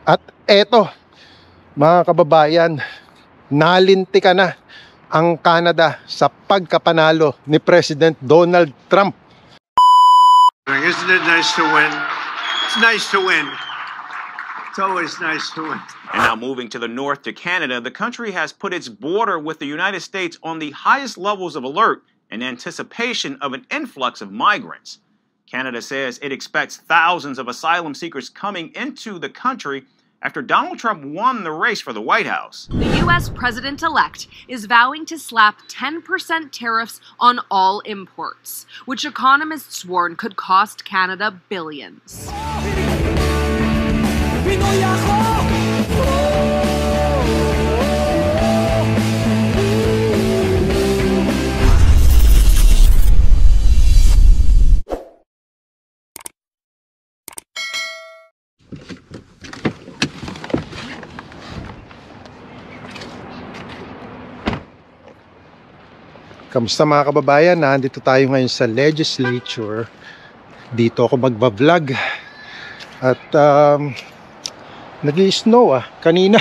At eto, mga kababayan, nalintikan na ang Canada sa pagkapanalo ni President Donald Trump. Isn't it nice to win? It's nice to win. It's always nice to win. And now moving to the north to Canada, the country has put its border with the United States on the highest levels of alert in anticipation of an influx of migrants. Canada says it expects thousands of asylum seekers coming into the country after Donald Trump won the race for the White House. The U.S. president-elect is vowing to slap 10% tariffs on all imports, which economists warn could cost Canada billions. Kamusta mga kababayan? Nandito tayo ngayon sa legislature. Dito ako magbablog. At nag-i-snow kanina.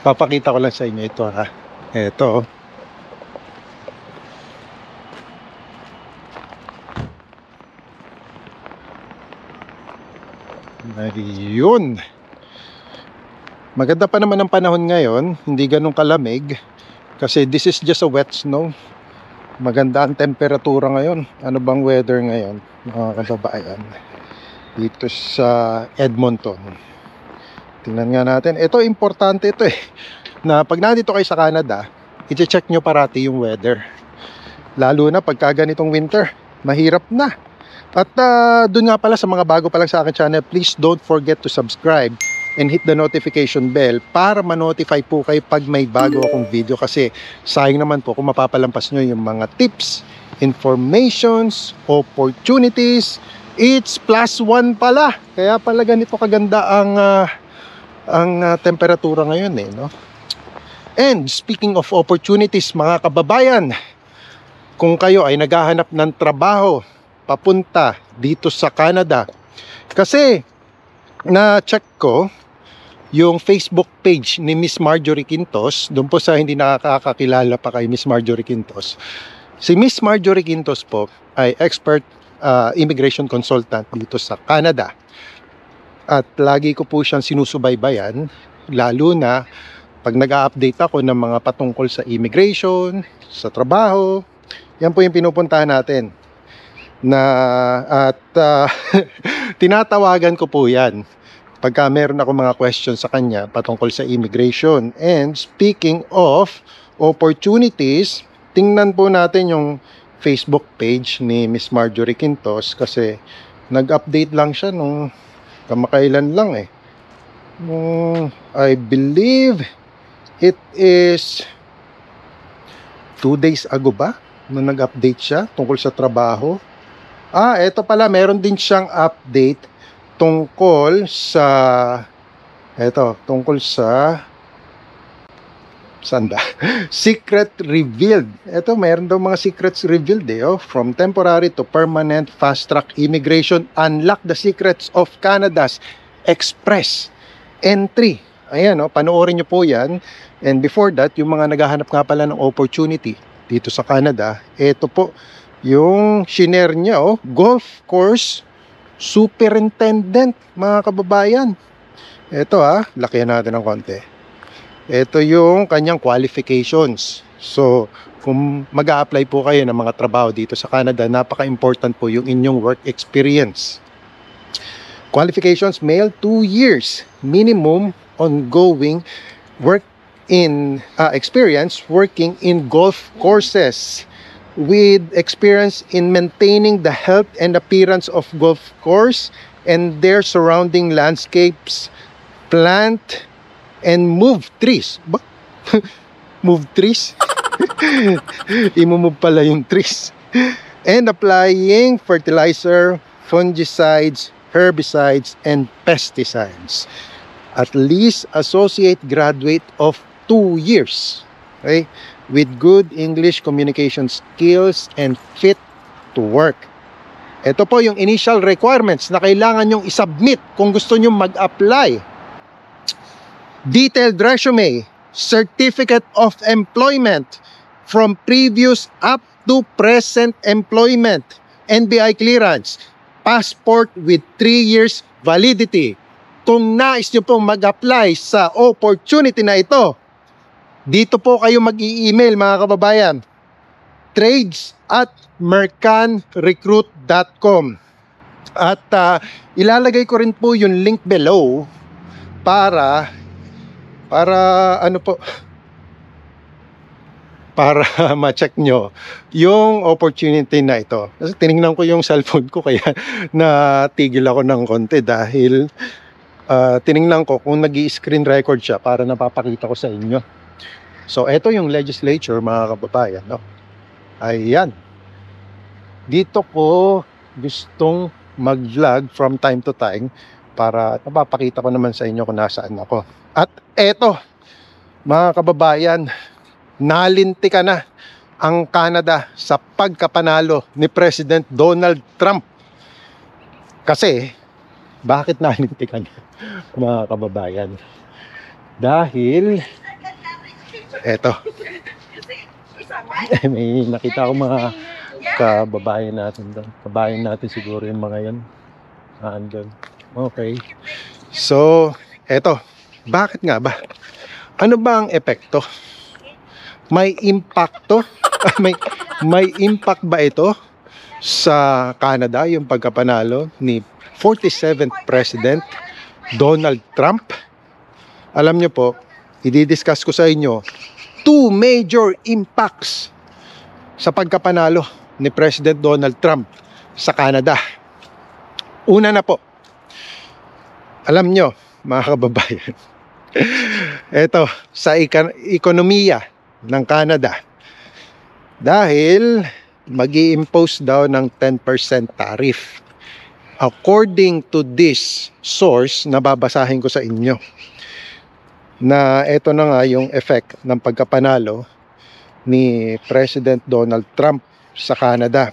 Papakita ko lang sa inyo ito ha. Ito. Ayun. Maganda pa naman ang panahon ngayon. Hindi ganun kalamig. Kasi this is just a wet snow. Maganda ang temperatura ngayon. Ano bang weather ngayon, mga kababayan? Dito sa Edmonton. Tingnan nga natin. Ito, importante ito na pag nandito kayo sa Canada, i-check nyo parati yung weather. Lalo na pagka ganitong winter. Mahirap na. At dun nga pala sa mga bago pa lang sa akin channel, please don't forget to subscribe and hit the notification bell para ma-notify po kayo pag may bago akong video, kasi sayang naman po kung mapapalampas nyo yung mga tips, informations, opportunities. It's +1 pala, kaya pala ganito kaganda ang temperatura ngayon no? And speaking of opportunities mga kababayan, kung kayo ay naghahanap ng trabaho papunta dito sa Canada, kasi na-check ko yung Facebook page ni Miss Marjorie Quintos. Doon po sa hindi nakakakilala pa kay Miss Marjorie Quintos. Si Miss Marjorie Quintos po ay expert immigration consultant dito sa Canada. At lagi ko po siyang sinusubaybayan, lalo na pag nag-a-update ako ng mga patungkol sa immigration, sa trabaho. Yan po yung pinupuntahan natin. At tinatawagan ko po yan pagka meron ako mga questions sa kanya patungkol sa immigration. And speaking of opportunities, tingnan po natin yung Facebook page ni Miss Marjorie Quintos, kasi nag-update lang siya nung kamakailan lang I believe it is 2 days ago ba nung nag-update siya tungkol sa trabaho. Eto pala, meron din siyang update tungkol sa saan ba? Secret revealed. Ito, mayroon daw mga secrets revealed from temporary to permanent fast track immigration. Unlock the secrets of Canada's express entry. Ayan, panoorin nyo po yan. And before that, yung mga naghahanap nga pala ng opportunity dito sa Canada, ito po yung shinare niya, golf course superintendent, mga kababayan. Ito lakihan natin ng konti. Ito yung kanyang qualifications. So, kung mag-a-apply po kayo ng mga trabaho dito sa Canada, napaka-important po yung inyong work experience. Qualifications: male, 2 years minimum ongoing work in experience working in golf courses, with experience in maintaining the health and appearance of golf course and their surrounding landscapes, plant and move trees. Move trees? Imumove pala yung trees. And applying fertilizer, fungicides, herbicides, and pesticides. At least associate graduate of 2 years. Okay? With good English communication skills and fit to work. Ito po yung initial requirements na kailangan nyong isubmit kung gusto nyong mag-apply. detailed resume, certificate of employment from previous up to present employment, NBI clearance, passport with 3 years validity. Kung nais nyo pong mag-apply sa opportunity na ito, dito po kayo mag-i-email mga kababayan, trades@mercanrecruit.com. At ilalagay ko rin po yung link below para ma-check nyo yung opportunity na ito. Kasi tinignan ko yung cellphone ko kaya natigil ako ng konti dahil tinignan ko kung nag-i-screen record siya para napapakita ko sa inyo. So ito yung legislature mga kababayan, no? Ayan. Dito ko gustong mag-vlog from time to time para napapakita ko naman sa inyo kung nasaan ako. At eto mga kababayan, nalintikan na ang Canada sa pagkapanalo ni President Donald Trump. Kasi, bakit nalintikan mga kababayan? Dahil, eto, may nakita ko mga kababayan natin doon. Kabayan natin siguro yung mga yan. Andun. Okay. So, eto, bakit nga ba? Ano ba ang epekto? May impacto? may impact ba ito sa Canada, yung pagkapanalo ni 47th President Donald Trump? Alam nyo po, i-discuss ko sa inyo 2 major impacts sa pagkapanalo ni President Donald Trump sa Canada. Una na po, alam nyo mga kababayan, eto, sa ekonomiya ng Canada, dahil mag-i-impose daw ng 10% tariff. According to this source na babasahin ko sa inyo, na ito na nga yung effect ng pagkapanalo ni President Donald Trump sa Canada.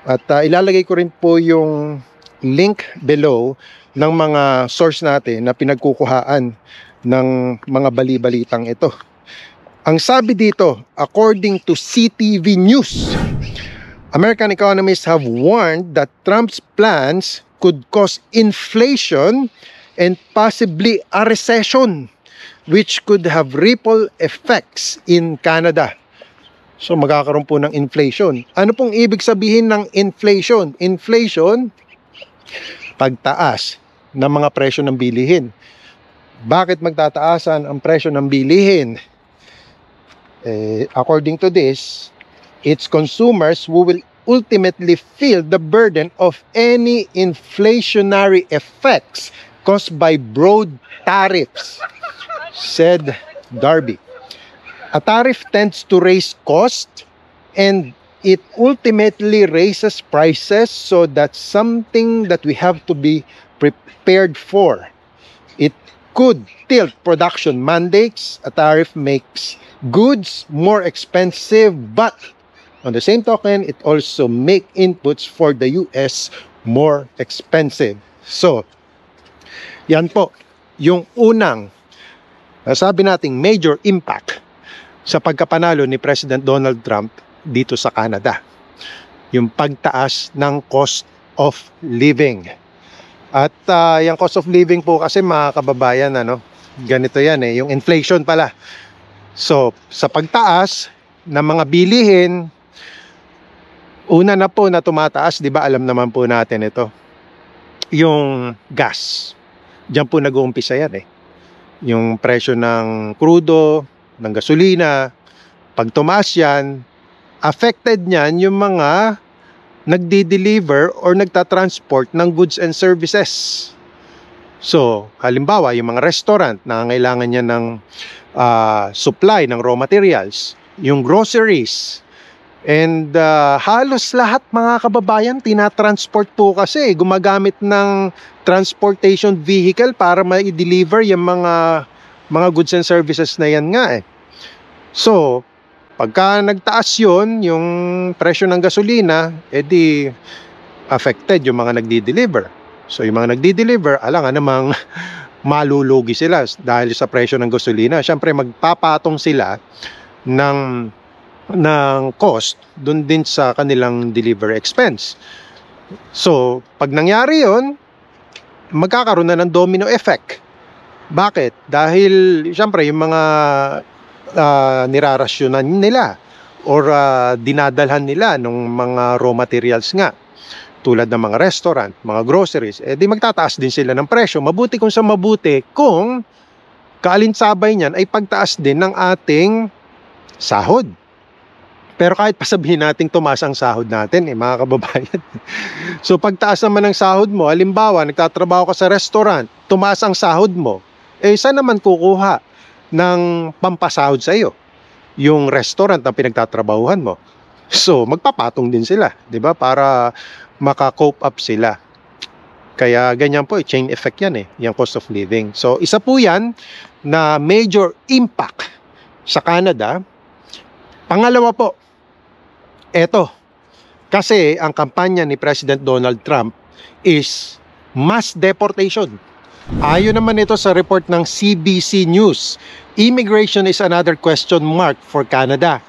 At ilalagay ko rin po yung link below ng mga source natin na pinagkukuhaan ng mga bali-balitang ito. Ang sabi dito, according to CTV News, American economists have warned that Trump's plans could cause inflation and possibly a recession, which could have ripple effects in Canada. So magkakaroon po ng inflation. Ano pong ibig sabihin ng inflation? Inflation, pagtaas ng mga presyo ng bilihin. Bakit magtataasan ang presyo ng bilihin? According to this, it's consumers who will ultimately feel the burden of any inflationary effects caused by broad tariffs, said Darby. A tariff tends to raise cost and it ultimately raises prices, so that's something that we have to be prepared for. It could tilt production mandates. A tariff makes goods more expensive, but on the same token, it also make inputs for the US more expensive. So, yan po yung unang sabi nating major impact sa pagkapanalo ni President Donald Trump dito sa Canada. Yung pagtaas ng cost of living. At yung cost of living po kasi mga kababayan, ganito yan yung inflation pala. So, sa pagtaas ng mga bilihin, una na po na tumataas, di ba alam naman po natin ito, yung gas. Diyan po nag-uumpisa yan Yung presyo ng krudo, ng gasolina, pag tumaas yan, affected niyan yung mga nagdi-deliver or nagta-transport ng goods and services. So, halimbawa, yung mga restaurant na kailangan niya ng supply ng raw materials, yung groceries, and halos lahat mga kababayan tinatransport po kasi gumagamit ng transportation vehicle para ma-deliver yung mga goods and services na yan nga So, pagka nagtaas yun, yung presyo ng gasolina, edi affected yung mga nagdi-deliver. So, yung mga nagdi-deliver, alangan namang malulugi sila dahil sa presyo ng gasolina. Siyempre, magpapatong sila ng cost dun din sa kanilang delivery expense. So, pag nangyari yon, magkakaroon na ng domino effect. Bakit? Dahil, siyempre, yung mga nirarasyonan nila or dinadalhan nila ng mga raw materials nga, tulad ng mga restaurant, mga groceries, di magtataas din sila ng presyo. Mabuti kung sa mabuti kung kaalinsabay niyan ay pagtaas din ng ating sahod. Pero kahit pasabihin natin tumaas ang sahod natin, mga kababayan. So pagtaas naman ng sahod mo, halimbawa, nagtatrabaho ka sa restaurant, tumaas ang sahod mo, saan naman kukuha ng pampasahod sa iyo? Yung restaurant na pinagtatrabahuhan mo. So magpapatong din sila, 'di ba? Para maka-cope up sila. Kaya ganyan po, chain effect yan yung cost of living. So isa po yan na major impact sa Canada. Pangalawa po, eto, kasi ang kampanya ni President Donald Trump is mass deportation. Ayon naman ito sa report ng CBC News, immigration is another question mark for Canada.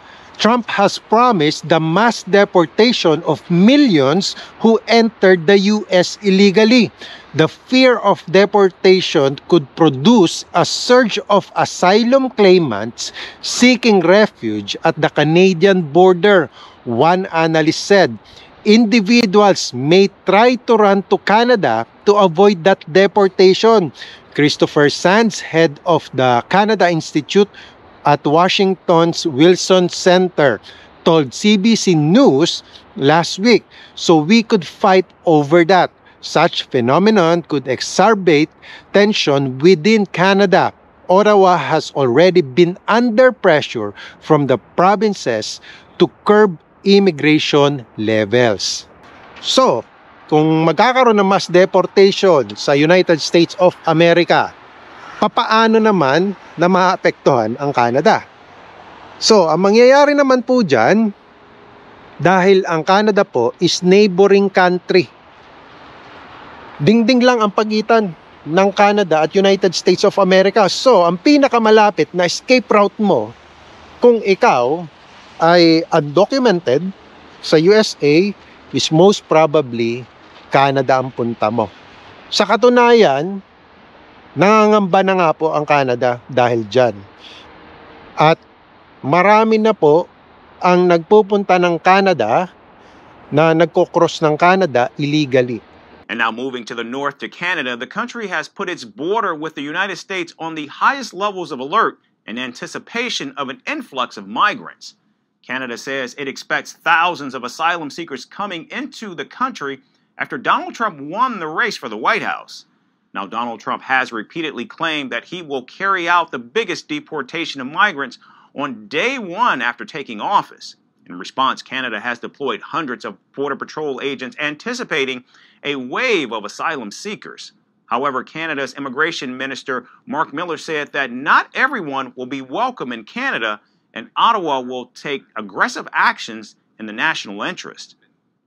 Trump has promised the mass deportation of millions who entered the US illegally. The fear of deportation could produce a surge of asylum claimants seeking refuge at the Canadian border. One analyst said, individuals may try to run to Canada to avoid that deportation. Christopher Sands, head of the Canada Institute at Washington's Wilson Center, told CBC News last week, so we could fight over that. Such phenomenon could exacerbate tension within Canada. Ottawa has already been under pressure from the provinces to curb immigration levels. So, kung magkakaroon ng mass deportation sa United States of America, papaano naman na maapektuhan ang Canada? So, ang mangyayari naman po dyan, dahil ang Canada po is neighboring country. Dingding lang ang pagitan ng Canada at United States of America. So, ang pinakamalapit na escape route mo, kung ikaw ay undocumented sa USA, is most probably Canada ang punta mo. Sa katunayan, nangangamba na nga po ang Canada dahil dyan. At marami na po ang nagpupunta ng Canada na nagko-cross ng Canada illegally. And now moving to the north to Canada, the country has put its border with the United States on the highest levels of alert in anticipation of an influx of migrants. Canada says it expects thousands of asylum seekers coming into the country after Donald Trump won the race for the White House. Now, Donald Trump has repeatedly claimed that he will carry out the biggest deportation of migrants on day one after taking office. In response, Canada has deployed hundreds of Border Patrol agents anticipating a wave of asylum seekers. However, Canada's Immigration Minister Mark Miller said that not everyone will be welcome in Canada, and Ottawa will take aggressive actions in the national interest.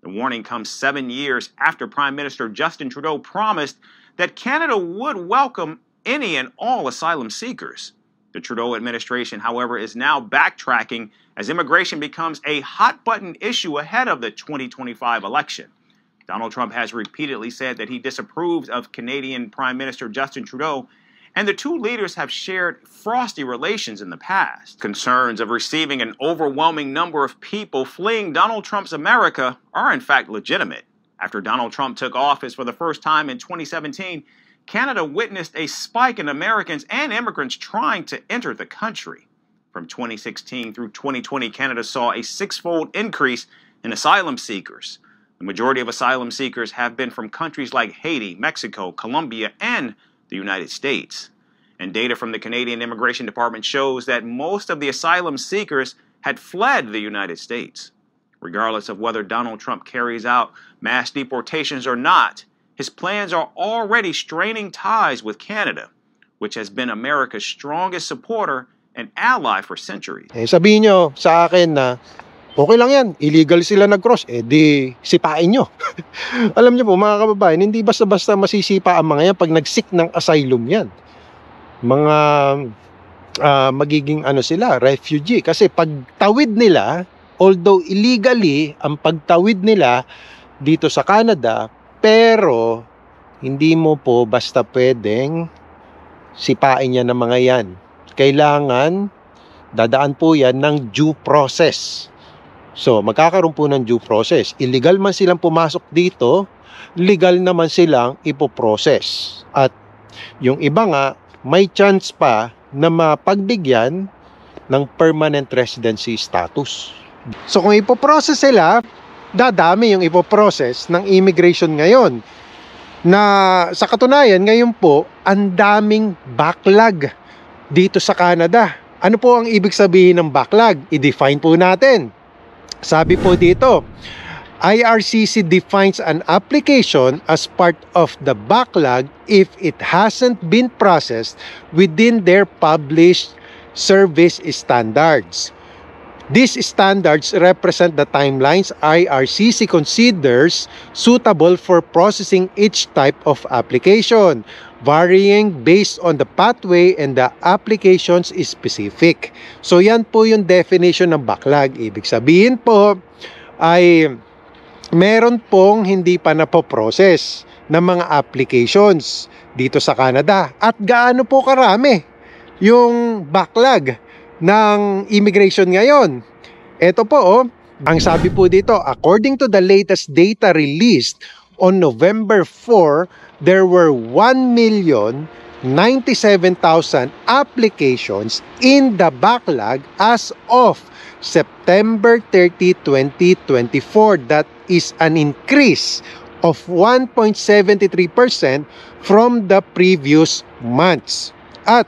The warning comes 7 years after Prime Minister Justin Trudeau promised that Canada would welcome any and all asylum seekers. The Trudeau administration, however, is now backtracking as immigration becomes a hot-button issue ahead of the 2025 election. Donald Trump has repeatedly said that he disapproves of Canadian Prime Minister Justin Trudeau, and the two leaders have shared frosty relations in the past. Concerns of receiving an overwhelming number of people fleeing Donald Trump's America are in fact legitimate. After Donald Trump took office for the first time in 2017, Canada witnessed a spike in Americans and immigrants trying to enter the country. From 2016 through 2020, Canada saw a six-fold increase in asylum seekers. The majority of asylum seekers have been from countries like Haiti, Mexico, Colombia, and the United States. And data from the Canadian Immigration Department shows that most of the asylum seekers had fled the United States. Regardless of whether Donald Trump carries out mass deportations or not, his plans are already straining ties with Canada, which has been America's strongest supporter and ally for centuries. Sabihin nyo sa akin na Okay lang yan, illegal sila nag-cross, di sipain nyo. Alam nyo po mga kababayan, hindi basta-basta masisipa ang mga yan pag nag-seek ng asylum yan. Mga magiging sila, refugee. Kasi pagtawid nila, although illegally, ang pagtawid nila dito sa Canada, pero hindi mo po basta pwedeng sipain yan ng mga yan. Kailangan dadaan po yan ng due process. So, magkakaroon po ng due process. Illegal man silang pumasok dito, legal naman silang ipoprocess. At yung iba nga, may chance pa na mapagbigyan ng permanent residency status. So, kung ipoprocess sila, dadami yung ipoprocess ng immigration ngayon. Na sa katunayan, ngayon po, ang daming backlog dito sa Canada. Ano po ang ibig sabihin ng backlog? I-define po natin. Sabi po dito, IRCC defines an application as part of the backlog if it hasn't been processed within their published service standards. These standards represent the timelines IRCC considers suitable for processing each type of application, varying based on the pathway and the application's specific. So yan po yung definition ng backlog. Ibig sabihin po ay meron pong hindi pa napoprocess ng mga applications dito sa Canada. At gaano po karami yung backlog ng immigration ngayon? Ito po, ang sabi po dito, according to the latest data released on November 4, there were 1,097,000 applications in the backlog as of September 30, 2024. That is an increase of 1.73% from the previous months. At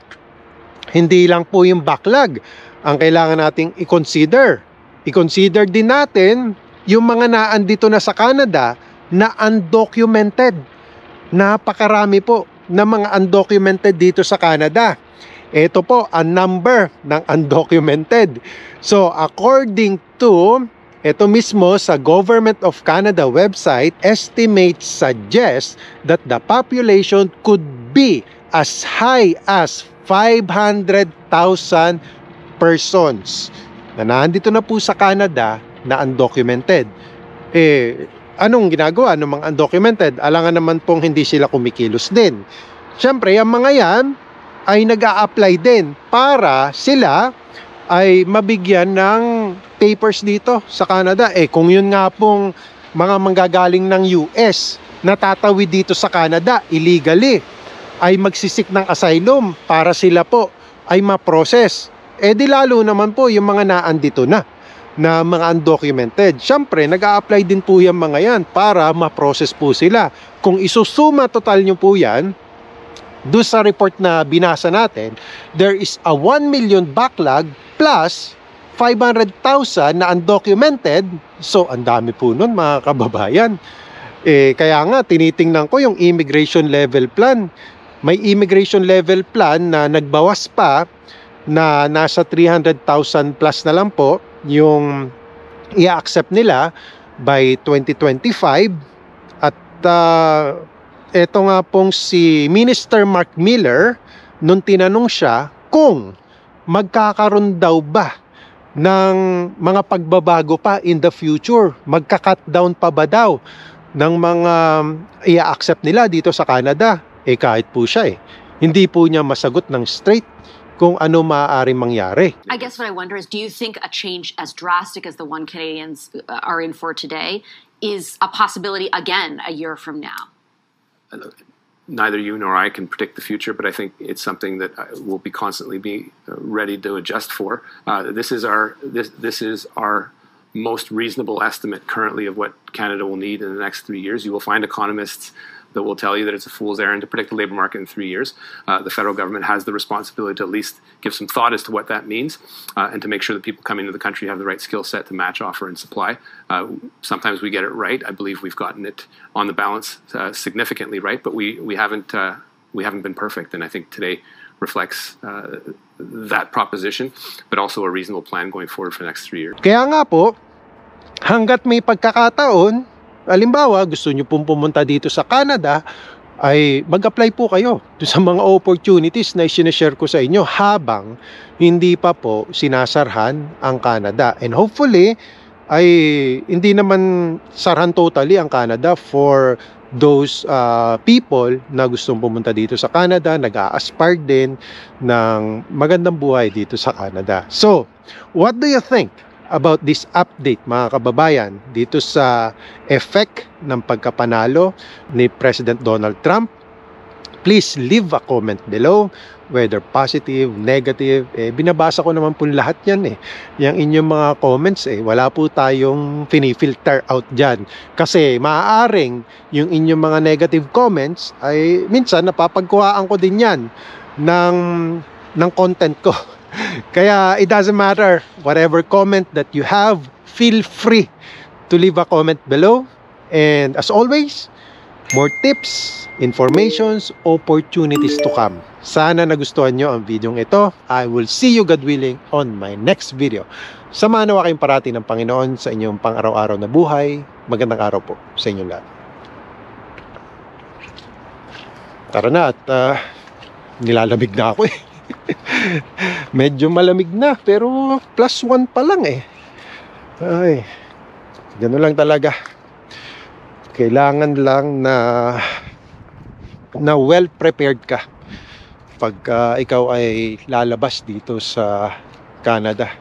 hindi lang po yung backlog ang kailangan nating i-consider. I-consider din natin yung mga naandito na sa Canada na undocumented. Napakarami po na mga undocumented dito sa Canada. Ito po ang number ng undocumented. So according to ito mismo sa Government of Canada website, estimates suggest that the population could be as high as 500,000 persons na nandito na po sa Canada na undocumented. Anong ginagawa ng mga undocumented? Alangan naman pong hindi sila kumikilos din. Siyempre, ang mga yan ay nag-a-apply din para sila ay mabigyan ng papers dito sa Canada. Kung yun nga pong mga manggagaling ng US na tatawid dito sa Canada illegally, ay magsisik ng asylum para sila po ay ma-process. Di lalo naman po yung mga naandito na mga undocumented. Siyempre, nag-a-apply din po yung mga yan para ma-process po sila. Kung isusuma total nyo po yan, doon sa report na binasa natin, there is a 1 million backlog plus 500,000 na undocumented. So, ang dami po nun mga kababayan. Kaya nga, tinitingnan ko yung immigration level plan. May immigration level plan na nagbawas pa na nasa 300,000 plus na lang po yung i-accept nila by 2025. At eto nga pong si Minister Mark Miller, nung tinanong siya kung magkakaroon daw ba ng mga pagbabago pa in the future, magka-cut down pa ba daw ng mga i-accept nila dito sa Canada. Kahit po siya hindi po niya masagot ng straight kung ano maaaring mangyari. I guess what I wonder is, do you think a change as drastic as the one Canadians are in for today is a possibility again a year from now? Neither you nor I can predict the future, but I think it's something that we'll be constantly ready to adjust for. This is our most reasonable estimate currently of what Canada will need in the next 3 years. You will find economists that will tell you that it's a fool's errand to predict the labor market in 3 years. The federal government has the responsibility to at least give some thought as to what that means and to make sure that people coming into the country have the right skill set to match offer and supply. Sometimes we get it right. I believe we've gotten it on the balance significantly right, but we haven't been perfect, and I think today reflects that proposition, but also a reasonable plan going forward for the next 3 years. Kaya nga po, hanggat may pagkakataon, halimbawa gusto nyo pong pumunta dito sa Canada, ay mag-apply po kayo sa mga opportunities na sinashare ko sa inyo habang hindi pa po sinasarhan ang Canada. And hopefully, ay hindi naman sarhan totally ang Canada for those people na gustong pumunta dito sa Canada, nag-a-aspire din ng magandang buhay dito sa Canada. So, what do you think about this update, mga kababayan, dito sa effect ng pagkapanalo ni President Donald Trump? Please leave a comment below, whether positive, negative. Binabasa ko naman po lahat yan Yung inyong mga comments, wala po tayong finifilter out dyan. Kasi maaaring yung inyong mga negative comments ay minsan napapagkuhaan ko din yan ng content ko. Kaya it doesn't matter, whatever comment that you have, feel free to leave a comment below. And as always, more tips, informations, opportunities to come. Sana nagustuhan nyo ang video ito. I will see you, God willing, on my next video. Samahan nawa kayong parati ng Panginoon sa inyong pang-araw-araw na buhay. Magandang araw po sa inyong lahat. Tara na at nilalamig na ako Medyo malamig na, pero +1 pa lang Ay, gano'n lang talaga. Kailangan lang na well prepared ka pag ikaw ay lalabas dito sa Canada.